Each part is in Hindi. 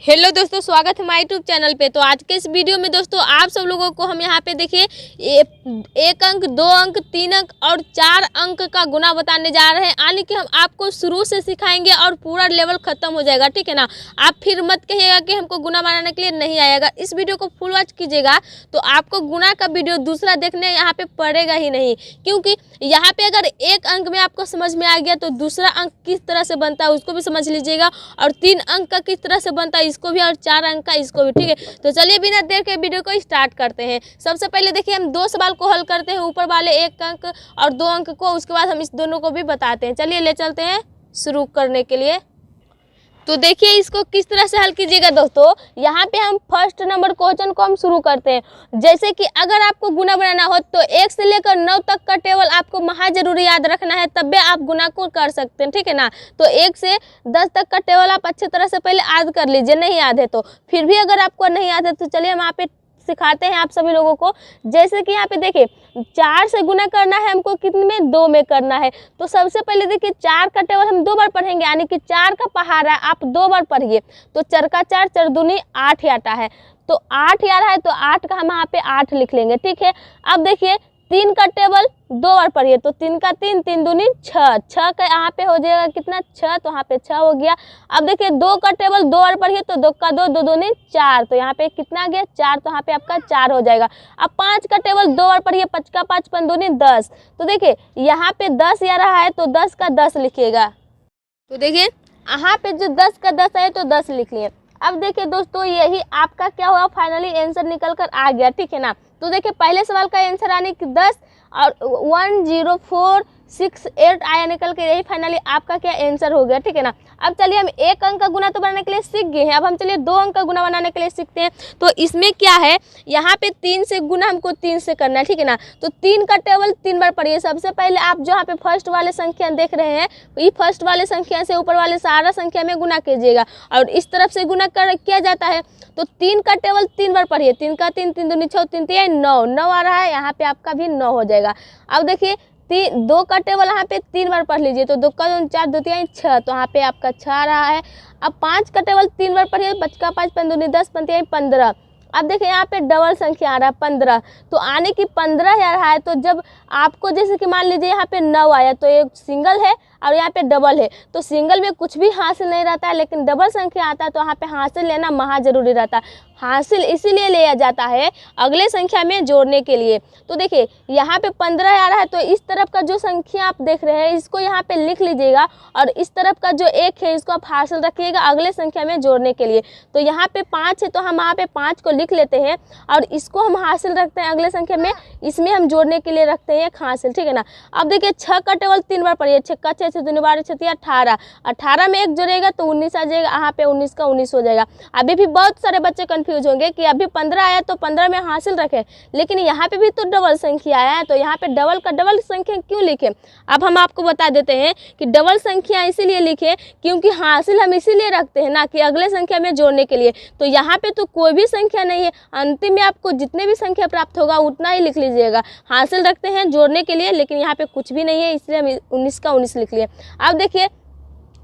हेलो दोस्तों, स्वागत है हमारे यूट्यूब चैनल पे। तो आज के इस वीडियो में दोस्तों आप सब लोगों को हम यहाँ पे देखिए एक अंक, दो अंक, तीन अंक और चार अंक का गुना बताने जा रहे हैं। यानी कि हम आपको शुरू से सिखाएंगे और पूरा लेवल खत्म हो जाएगा, ठीक है ना। आप फिर मत कहिएगा कि हमको गुना बनाने के लिए नहीं आएगा। इस वीडियो को फुल वॉच कीजिएगा तो आपको गुना का वीडियो दूसरा देखने यहाँ पे पड़ेगा ही नहीं, क्योंकि यहाँ पे अगर एक अंक में आपको समझ में आ गया तो दूसरा अंक किस तरह से बनता है उसको भी समझ लीजिएगा, और तीन अंक का किस तरह से बनता है इसको भी, और चार अंक का इसको भी, ठीक है। तो चलिए बिना देर के वीडियो को स्टार्ट करते हैं। सबसे पहले देखिए हम दो सवाल को हल करते हैं, ऊपर वाले एक अंक और दो अंक को, उसके बाद हम इस दोनों को भी बताते हैं। चलिए ले चलते हैं शुरू करने के लिए। तो देखिए इसको किस तरह से हल कीजिएगा दोस्तों। यहाँ पे हम फर्स्ट नंबर क्वेश्चन को हम शुरू करते हैं। जैसे कि अगर आपको गुना बनाना हो तो 1 से लेकर 9 तक का टेबल आपको महा जरूरी याद रखना है, तब भी आप गुना को कर सकते हैं, ठीक है ना। तो 1 से 10 तक का टेबल आप अच्छी तरह से पहले याद कर लीजिए। नहीं याद है तो फिर भी अगर आपको नहीं याद है तो चलिए हम यहाँ पे सिखाते हैं आप सभी लोगों को। जैसे कि यहाँ पे देखिए 4 से गुना करना है हमको, कितने में, 2 में करना है। तो सबसे पहले देखिए 4 का टेबल हम 2 बार पढ़ेंगे, यानी कि 4 का पहाड़ा आप 2 बार पढ़िए। तो 4 का 4, 4 दूनी 8 आता है। तो 8 आ रहा है तो 8 का हम यहाँ पे 8 लिख लेंगे, ठीक है। अब देखिए 3 का टेबल 2 बार पढ़िए, तो 3 का 3, 3 दूनी 6, 6 का यहाँ पे हो जाएगा कितना, 6, तो यहाँ पे 6 हो गया। अब देखिए 2 का टेबल 2 बार पढ़िए, तो 2 का 2, 2 दूनी 4, तो यहाँ पे कितना आ गया, 4, तो यहाँ पे आपका 4 हो जाएगा। अब 5 का टेबल 2 बार पढ़िए, 5 का 5, 5 दूनी 10, तो देखिए यहाँ पे 10 आ रहा है तो 10 का 10 लिखिएगा। तो देखिए यहाँ पे जो 10 का 10 है तो 10 लिख लिए। अब देखिए दोस्तों यही आपका क्या हुआ, फाइनली आंसर निकल कर आ गया, ठीक है ना। तो देखिए पहले सवाल का आंसर आने की 10 और 10468 आया निकल के, यही फाइनली आपका क्या आंसर हो गया, ठीक है ना। अब चलिए हम एक अंक का गुना तो बनाने के लिए सीख गए हैं, अब हम चलिए 2 अंक का गुना बनाने के लिए सीखते हैं। तो इसमें क्या है, यहाँ पे 3 से गुना हमको 3 से करना है, ठीक है ना। तो 3 का टेबल 3 बार पढ़िए। सबसे पहले आप जो यहाँ पे फर्स्ट वाले संख्या देख रहे हैं, ये फर्स्ट वाले संख्या से ऊपर वाले सारा संख्या में गुना कीजिएगा, और इस तरफ से गुना किया जाता है। तो 3 का टेबल 3 बार पढ़िए, 3 का 3, 3 दूनी 6, 3 3 9, 9 आ रहा है, यहाँ पे आपका भी 9 हो जाएगा। अब देखिए 2 का टेबल यहाँ पे 3 बार पढ़ लीजिए, तो 2 का 2, 4, 2 3 6, तो यहाँ पे आपका 6 आ रहा है। अब 5 का टेबल 3 बार पढ़िए, 5 का 5, 5 दूनी 10, 5 3 15। अब देखिए यहाँ पे डबल संख्या आ रहा है 15, तो आने की 15 आ रहा है। तो जब आपको जैसे कि मान लीजिए यहाँ पे 9 आया तो एक सिंगल है और यहाँ पे डबल है, तो सिंगल में कुछ भी हासिल नहीं रहता है, लेकिन डबल संख्या आता है तो यहाँ पे हासिल लेना महा जरूरी रहता है। हासिल इसीलिए लिया जाता है अगले संख्या में जोड़ने के लिए। तो देखिए यहाँ पे 15 आ रहा है, तो इस तरफ का जो संख्या आप देख रहे हैं इसको यहाँ पे लिख लीजिएगा, और इस तरफ का जो 1 है इसको आप हासिल रखिएगा अगले संख्या में जोड़ने के लिए। तो यहाँ पे 5 है तो हम यहाँ पे 5 को लिख लेते हैं, और इसको हम हासिल रखते हैं अगले संख्या में, इसमें हम जोड़ने के लिए रखते हैं एक हासिल, ठीक है ना। अब देखिए 6 का टेबल 3 बार पढ़िए, 6 का 6, 6 दूनी 12, 6 18, 18 में 1 जोड़ेगा तो 19 आ जाएगा, यहाँ पे 19 का 19 हो जाएगा। अभी भी बहुत सारे बच्चे कंफ्यूज होंगे कि अभी 15 आया तो 15 में हासिल रखें, लेकिन यहाँ पे भी तो डबल संख्या आया है, तो यहाँ पे डबल का डबल संख्या क्यों लिखे। अब हम आपको बता देते हैं कि डबल संख्या इसीलिए लिखे क्योंकि हासिल हम इसीलिए रखते हैं ना कि अगले संख्या में जोड़ने के लिए। तो यहाँ पे तो कोई भी संख्या नहीं है, अंतिम में आपको जितने भी संख्या प्राप्त होगा उतना ही लिख लीजिएगा। हासिल रखते हैं जोड़ने के लिए, लेकिन यहाँ पे कुछ भी नहीं है, इसलिए हम 19 का 19 लिख लिए। अब देखिए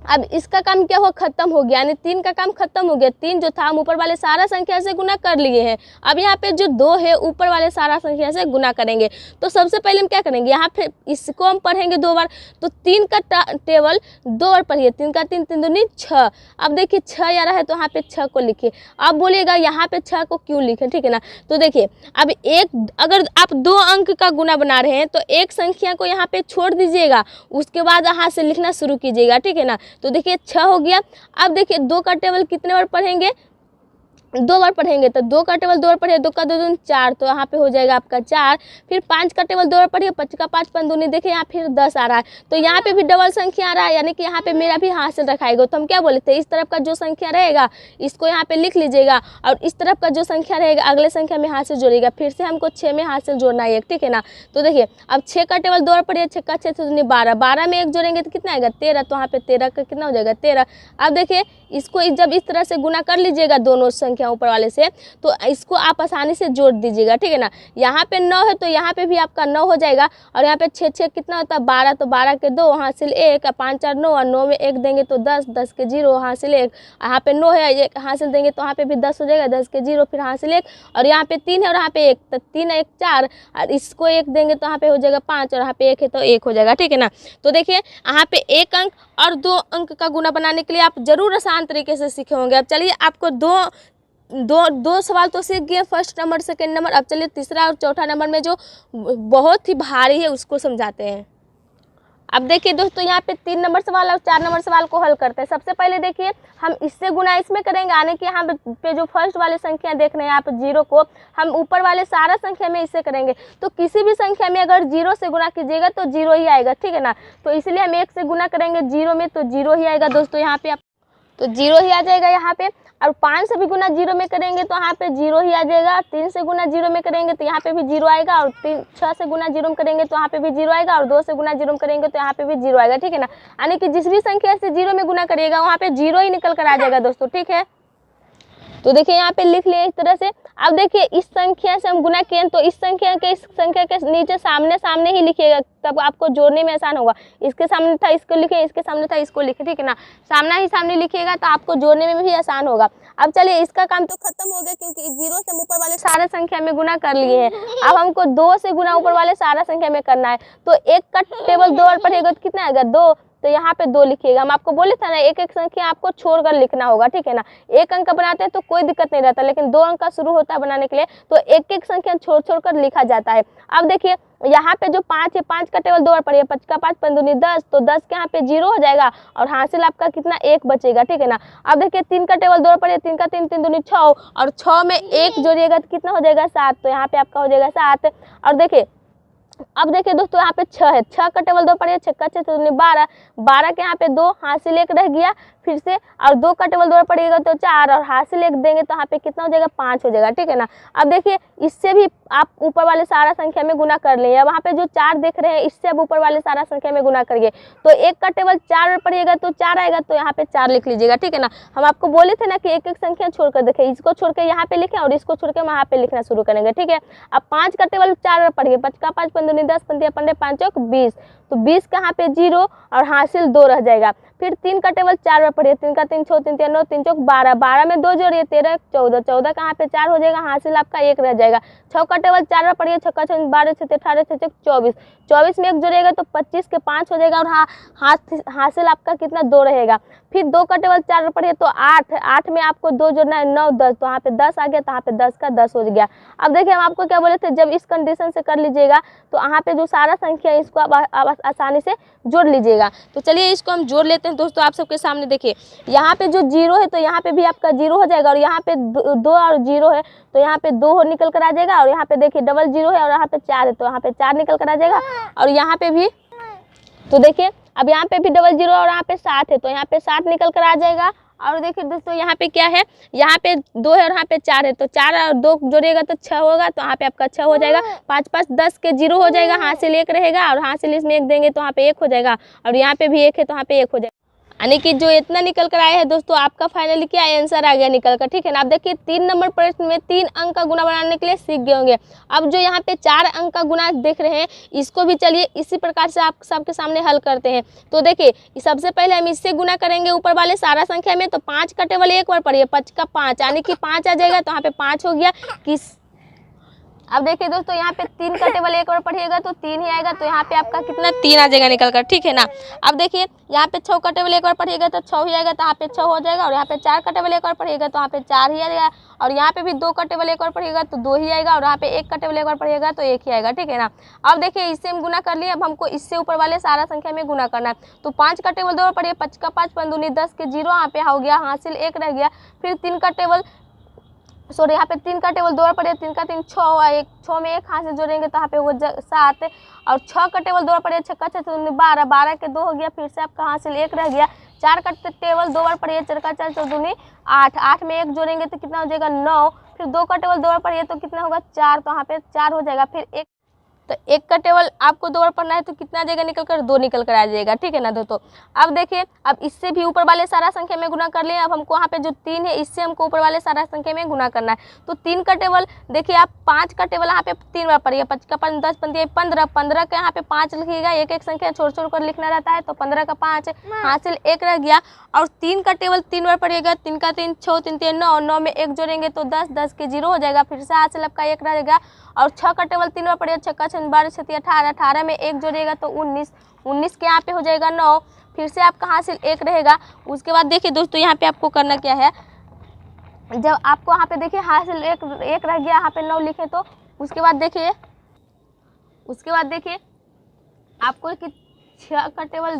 अब इसका काम क्या हुआ, खत्म हो गया, यानी 3 का काम खत्म हो गया। 3 जो था हम ऊपर वाले सारा संख्या से गुना कर लिए हैं। अब यहाँ पे जो 2 है ऊपर वाले सारा संख्या से गुना करेंगे। तो सबसे पहले हम क्या करेंगे, यहाँ पे इसको हम पढ़ेंगे 2 बार। तो 3 का टेबल 2 बार पढ़िए, 3 का 3, 3 दूनी 6। अब देखिए 6 आ रहा है तो यहाँ पे 6 को लिखिए। अब बोलिएगा यहाँ पे 6 को क्यों लिखे, ठीक है ना। तो देखिए अब अगर आप 2 अंक का गुना बना रहे हैं तो एक संख्या को यहाँ पे छोड़ दीजिएगा, उसके बाद यहाँ से लिखना शुरू कीजिएगा, ठीक है ना। तो देखिए 6 हो गया। अब देखिए 2 का टेबल कितने बार पढ़ेंगे, 2 बार पढ़ेंगे, तो 2 का टेबल 2 बार पढ़िए, 2 का 2 दूनी 4, तो यहाँ पे हो जाएगा आपका 4। फिर 5 का टेबल 2 बार पढ़िए, 5 का 5, 5 दूनी, देखिए यहाँ फिर 10 आ रहा है, तो यहाँ पे भी डबल संख्या आ रहा है, यानी कि यहाँ पे मेरा भी हासिल रखाएगा। तो हम क्या बोले थे, इस तरफ का जो संख्या रहेगा इसको यहाँ पे लिख लीजिएगा, और इस तरफ का जो संख्या रहेगा अगले संख्या में हासिल जोड़िएगा। फिर से हमको 6 में हासिल जोड़ना है, ठीक है ना। तो देखिए अब 6 का टेबल 2 बार पढ़िए, 6 का 6, 6 दूनी 12, 12 में 1 जोड़ेंगे तो कितना आएगा, 13, तो यहाँ पे 13 का कितना हो जाएगा, 13। अब देखिए इसको जब इस तरह से गुना कर लीजिएगा दोनों संख्या संख्या ऊपर वाले से, तो इसको आप आसानी से जोड़ दीजिएगा, ठीक है ना। यहाँ पे 9 है तो यहाँ पे भी आपका 9 हो जाएगा, और यहाँ पे 6 6 कितना होता है 12, तो 12 के 2 हासिल 1, 5 4 9, और 9 में 1 देंगे तो 10, 10 के 0 हासिल 1, यहाँ पे 9 है 1 हासिल देंगे तो यहाँ पे भी 10 हो जाएगा, 10 के 0 फिर हासिल 1, और यहाँ पे 3 है और यहाँ पे 1, तो 3 1 4, और इसको 1 देंगे तो यहाँ पे हो जाएगा 5, और यहाँ पे 1 है तो 1 हो जाएगा, ठीक है ना। तो देखिए यहाँ पे 1 अंक और 2 अंक का गुना बनाने के लिए आप जरूर आसान तरीके से सीखे होंगे। अब चलिए आपको दो सवाल तो सीख गए, फर्स्ट नंबर सेकंड नंबर। अब चलिए तीसरा और चौथा नंबर में जो बहुत ही भारी है उसको समझाते हैं। अब देखिए दोस्तों यहाँ पे 3 नंबर सवाल और 4 नंबर सवाल को हल करते हैं। सबसे पहले देखिए हम इससे गुना इसमें करेंगे, यानी कि यहाँ पे जो फर्स्ट वाले संख्या देख रहे हैं आप 0 को, हम ऊपर वाले सारा संख्या में इससे करेंगे। तो किसी भी संख्या में अगर 0 से गुना कीजिएगा तो 0 ही आएगा, ठीक है ना। तो इसलिए हम 1 से गुना करेंगे 0 में तो 0 ही आएगा दोस्तों, यहाँ पे आप तो 0 ही आ जाएगा यहाँ पे। और 5 से भी गुना 0 में करेंगे तो यहाँ पे 0 ही आ जाएगा। 3 से गुना 0 में करेंगे तो यहाँ पे भी 0 आएगा, और 6 से गुना 0 में करेंगे तो यहाँ पे भी 0 आएगा, और 2 से गुना 0 में करेंगे तो यहाँ पे भी 0 आएगा, ठीक है ना। यानी कि जिस भी संख्या से 0 में गुना करिएगा वहाँ पे 0 ही निकल कर आ जाएगा दोस्तों, ठीक है। तो देखिए यहाँ पे लिख लिए इस तरह से। अब देखिए इस संख्या से हम गुना किए तो इस संख्या के नीचे सामने सामने ही लिखिएगा, तब आपको जोड़ने में आसान होगा। इसके सामने था इसको लिखे, इसके सामने था इसको लिखे, ठीक है ना। सामना ही सामने लिखिएगा तो आपको जोड़ने में भी आसान होगा। अब चलिए इसका काम तो खत्म हो गया, क्योंकि 0 से हम ऊपर वाले सारा संख्या में गुना कर लिए हैं। अब हमको 2 से गुना ऊपर वाले सारा संख्या में करना है। तो 1 का टेबल 2 और पढ़ेगा तो कितना आएगा 2, तो यहाँ पे 2 लिखिएगा। हम आपको बोले था ना एक एक संख्या आपको छोड़कर लिखना होगा, ठीक है ना। 1 अंक बनाते हैं तो कोई दिक्कत नहीं रहता, लेकिन 2 अंक का शुरू होता है बनाने के लिए तो एक एक संख्या छोड़ छोड़ कर लिखा जाता है। अब देखिए यहाँ पे जो 5 है, 5 का टेबल 2 और पढ़िए, 5 का 5 5 दूनी 10, तो 10 के यहाँ पे 0 हो जाएगा, और हासिल आपका कितना 1 बचेगा, ठीक है ना। अब देखिए 3 का टेबल 2 और पढ़िए, 3 का 3 3 दूनी 6, और 6 में 1 जोड़िएगा तो कितना हो जाएगा 7, तो यहाँ पे आपका हो जाएगा 7। और देखिए अब देखिए दोस्तों यहाँ पे 6 है, 6 का टेबल 2 पढ़िए, 6 का 6 दूनी 12, 12 के यहाँ पे 2 हासिल 1 रह गया फिर से, और 2 का टेबल 2 पढ़िएगा तो 4, और हासिल 1 देंगे तो यहाँ पे कितना हो जाएगा 5 हो जाएगा, ठीक है ना। अब देखिए इससे भी आप ऊपर वाले सारा संख्या में गुना कर लेंगे। अब वहाँ पे जो 4 देख रहे हैं इससे अब ऊपर वाले सारा संख्या में गुना करिए, तो 1 का टेबल 4 में पढ़िएगा तो 4 आएगा, तो यहाँ पे 4 लिख लीजिएगा, ठीक है ना। हम आपको बोले थे ना कि एक एक संख्या छोड़कर देखें, इसको छोड़ के यहाँ पे लिखें और इसको छोड़ के वहाँ पे लिखना शुरू करेंगे, ठीक है। अब 5 का टेबल 4 में पढ़िए, 5 का 5 5 दूनी 10, 15 15 5 चौक 20, तो 20 का यहाँ पे 0 और हासिल 2 रह जाएगा। फिर 3 का टेबल 4 में पढ़िए, 3 का 3 6 3 3 9 3 चौक 12, 12 में 2 जोड़िए 13 14, 14 का यहाँ पे 4 हो जाएगा, हासिल आपका 1 रह जाएगा। 6 का टेबल 4 में पढ़िए, 6 का 6 12 6 18 6 24, 24 में 1 जोड़िएगा तो 25 के 5 हो जाएगा, और हासिल आपका कितना 2 रहेगा। फिर 2 का टेबल 4 में पढ़िए तो 8, 8 में आपको 2 जोड़ना है 9 10, तो यहाँ पे 10 आ गया, तो यहाँ पे 10 का 10 हो गया। अब देखिए हम आपको क्या बोले थे, जब इस कंडीशन से कर लीजिएगा तो यहाँ पे जो सारा संख्या है इसको आप आसानी से जोड़ लीजिएगा। तो चलिए इसको हम जोड़ लेते हैं दोस्तों आप सबके सामने। देखिए यहाँ पे जो 0 है तो यहाँ पे भी आपका 0 हो जाएगा, और यहाँ पे 2 और 0 है तो यहाँ पे 2 निकल कर आ जाएगा, और यहाँ पे देखिए डबल 0 है और यहाँ पे 4 है तो यहाँ पे 4 निकल कर आ जाएगा, और यहाँ पे भी तो देखिए अब यहाँ पे भी डबल 0 और यहाँ पे 7 है तो यहाँ पे 7 निकल कर आ जाएगा। और देखिए दोस्तों यहाँ पे क्या है, यहाँ पे 2 है और यहाँ पे 4 है, तो 4 और 2 जोड़िएगा तो 6 होगा, तो यहाँ पे आपका 6 हो जाएगा। 5 5 10 के 0 हो जाएगा, हासिल 1 रहेगा, और हासिल इसमें 1 देंगे तो यहाँ पे 1 हो जाएगा, और यहाँ पे भी 1 है तो यहाँ पे 1 हो जाएगा। यानी कि जो इतना निकल कर आया है दोस्तों आपका फाइनली क्या आंसर आ गया निकल कर, ठीक है ना। आप देखिए 3 नंबर प्रश्न में 3 अंक का गुना बनाने के लिए सीख गए होंगे। अब जो यहाँ पे 4 अंक का गुना देख रहे हैं इसको भी चलिए इसी प्रकार से आप सबके सामने हल करते हैं। तो देखिए सबसे पहले हम इससे गुना करेंगे ऊपर वाले सारा संख्या में, तो 5 का टेबल एक बार पढ़िए, 5 का 5 यानी कि 5 आ जाएगा, तो यहाँ पे 5 हो गया। अब देखिए दोस्तों यहाँ पे 3 का टेबल एक बार पढ़िएगा तो 3 ही आएगा, तो यहाँ पे आपका कितना 3 आ जाएगा निकल कर, ठीक है ना। अब देखिए यहाँ पे 6 का टेबल एक बार पढ़िएगा तो 6 ही आएगा, तो यहाँ पे 6 हो जाएगा, और यहाँ पे 4 का टेबल एक बार पढ़िएगा तो यहाँ पे 4 ही आएगा, और यहाँ पे भी 2 का टेबल एक बार पढ़िएगा तो 2 ही आएगा, और यहाँ पे 1 का टेबल एक बार पढ़िएगा तो 1 ही आएगा, ठीक है ना। अब देखिए इससे हम गुना कर लिए, अब हमको इससे ऊपर वाले सारा संख्या में गुना करना है। तो 5 का टेबल 2 बार पढ़िए, 5 का 5 5 दूनी 10 के 0 यहाँ पे हो गया, हासिल 1 रह गया। फिर 3 का टेबल यहाँ पे 3 का टेबल 2 बार पढ़िए, 3 का 3 6 हुआ, 6 में 1 हासिल जोड़ेंगे तो यहाँ पे वो 7, और 6 का टेबल 2 बार पढ़िए, 6 का 6 12, 12 के 2 हो गया, फिर से आपका हासिल 1 रह गया। 4 का टेबल 2 बार पढ़िए, 4 का 4 14 8, 8 में 1 जोड़ेंगे तो कितना हो जाएगा 9। फिर 2 का टेबल 2 बार पढ़िए तो कितना होगा 4, तो यहाँ पे 4 हो जाएगा। फिर तो एक का टेबल आपको 2 बार पढ़ना है तो कितना आ जाएगा निकल कर 2 निकल कर आ जाएगा, ठीक है ना दोस्तों। अब देखिए, अब इससे भी ऊपर वाले सारा संख्या में गुना कर लिए। अब हमको वहाँ पे जो 3 है इससे हमको ऊपर वाले सारा संख्या में गुना करना है। तो 3 का टेबल देखिए, आप 5 का टेबल यहाँ पे 3 बार पढ़िए। 5 का 5 10 15 15 15 का यहाँ पे 5 लिखिएगा, एक एक संख्या छोड़ छोड़ कर लिखना रहता है। तो 15 का 5 हासिल 1 रह गया। और 3 का टेबल 3 बार पढ़िएगा। 3 का 3 6 3 3 9 9 में 1 जोड़ेंगे तो 10 10 के 0 हो जाएगा, फिर से हासिल आपका 1 रहेगा। और 6 का टेबल 3 बार पढ़िएगा। 6 का 6 12 6 18 18 में 1 जोड़िएगा तो 19 19 के यहाँ पे हो जाएगा 9, फिर से आपका हासिल 1 रहेगा। उसके बाद देखिए दोस्तों, यहाँ पे आपको करना क्या है, जब आपको यहाँ पे देखिए हासिल 1 रह गया, यहाँ पे 9 लिखे तो उसके बाद देखिए आपको कि 6 का टेबल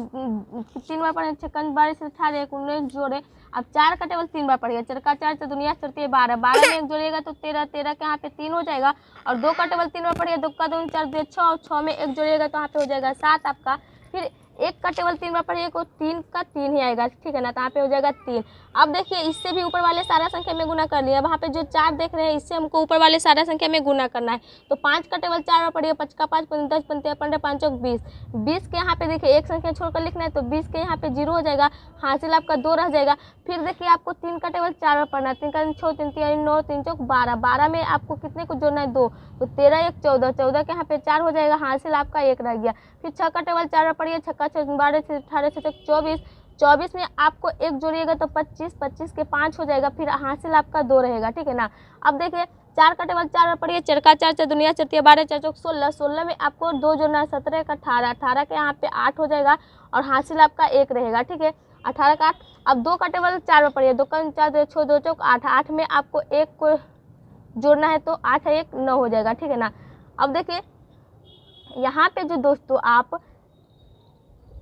3 बार पढ़े। 6 का 12 से 18 19 जोड़े। अब 4 का टेबल 3 बार पढ़िएगा। 4 का 4 से दुनिया चढ़ती है 12 12 में 1 जोड़िएगा तो 13 13 के यहाँ पे 3 हो जाएगा। और 2 का टेबल 3 बार पढ़िएगा। 2 का 2 4 2 6 6 में 1 जोड़िएगा तो यहाँ पे हो जाएगा 7 आपका। फिर 1 का टेबल 3 बार पढ़िएगा तो 3 का 3 ही आएगा, ठीक है ना, तो यहाँ पे हो जाएगा 3। अब देखिए, इससे भी ऊपर वाले सारा संख्या में गुना कर लिया। वहाँ पे जो 4 देख रहे हैं इससे हमको ऊपर वाले सारा संख्या में गुना करना है। तो 5 का टेबल 4 बार पढ़िएगा। 5 का 5 15 10 15 15 5 20 20 के यहाँ पे देखिए एक संख्या छोड़कर लिखना है तो 20 के यहाँ पे 0 हो जाएगा, हासिल आपका 2 रह जाएगा। फिर देखिए, आपको 3 का टेबल 4 बार पढ़ना है। 3 का 6 3 3 9 3 4 12 12 में आपको कितने को जोड़ना है 2, तो 13 1 14 14 के यहाँ पे 4 हो जाएगा, हासिल आपका 1 रह गया। फिर 6 का टेबल 4 बार पढ़िए। 6 का 6 12 से 18 से 24 24 में आपको 1 जोड़िएगा तो 25 25 के 5 हो जाएगा, फिर हासिल आपका 2 रहेगा, ठीक है ना। अब देखिए, 4 का टेबल 4 बार पढ़िए। 4 का 4 से दुनिया चलती है 12 4 16 16 में आपको 2 जोड़ना है। 17 का 18 18 के यहाँ पे 8 हो जाएगा और हासिल आपका 1 रहेगा, ठीक है। 18 का 8। अब 2 का टेबल 4 बार पढ़िए। 2 का 4 2 6 2 चौक 8 8 में आपको 1 को जोड़ना है तो 8 1 9 हो जाएगा, ठीक है ना। अब देखिए, यहाँ पे जो दोस्तों आप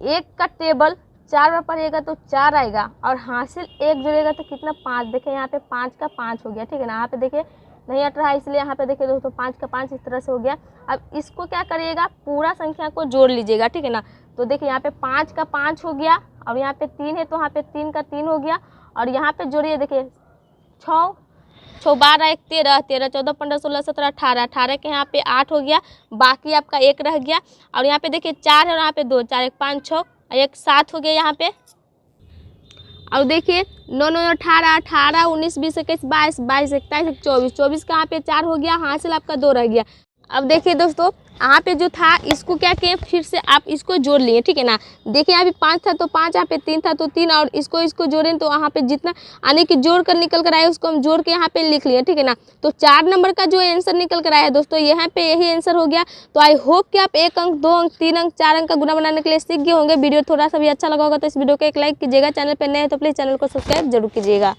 1 का टेबल 4 बार पढ़िएगा तो 4 आएगा और हासिल 1 जोड़ेगा तो कितना 5। देखिए, यहाँ पे 5 का 5 हो गया, ठीक है ना। यहाँ पे देखिए नहीं हट रहा है इसलिए यहाँ पे देखिए दोस्तों 5 का 5 इस तरह से हो गया। अब इसको क्या करिएगा, पूरा संख्या को जोड़ लीजिएगा, ठीक है ना। तो देखिए, यहाँ पे 5 का 5 हो गया और यहाँ पे 3 है तो यहाँ पे 3 का 3 हो गया। और यहाँ पे जोड़िए, देखिए 6 6 12 1 13 13 14 15 16 17 18 18 के यहाँ पे 8 हो गया, बाकी आपका 1 रह गया। और यहाँ पे देखिए 4 है और यहाँ पे 2 4 1 5 6 1 7 हो गया यहाँ पे। और देखिए 9 9 18 18 19 20 21 22 22 21 24 24 का यहाँ पे 4 हो गया, हासिल आपका 2 रह गया। अब देखिए दोस्तों, यहाँ पे जो था इसको क्या किए, फिर से आप इसको जोड़ लिए, ठीक है ना। देखिए, यहाँ पे 5 था तो 5, यहाँ पे 3 था तो 3 और इसको जोड़ें तो यहाँ पे जितना आने की जोड़ कर निकल कर आया उसको हम जोड़ के यहाँ पे लिख लिए, ठीक है ना। तो 4 नंबर का जो आंसर निकल कर आया दोस्तों, यहाँ पे यही आंसर हो गया। तो आई होप कि आप 1 अंक 2 अंक 3 अंक 4 अंक का गुना बनाने के लिए सीख गए होंगे। वीडियो थोड़ा सा भी अच्छा लगा होगा तो इस वीडियो को एक लाइक कीजिएगा। चैनल पर नए हैं तो प्लीज़ चैनल को सब्सक्राइब जरूर कीजिएगा।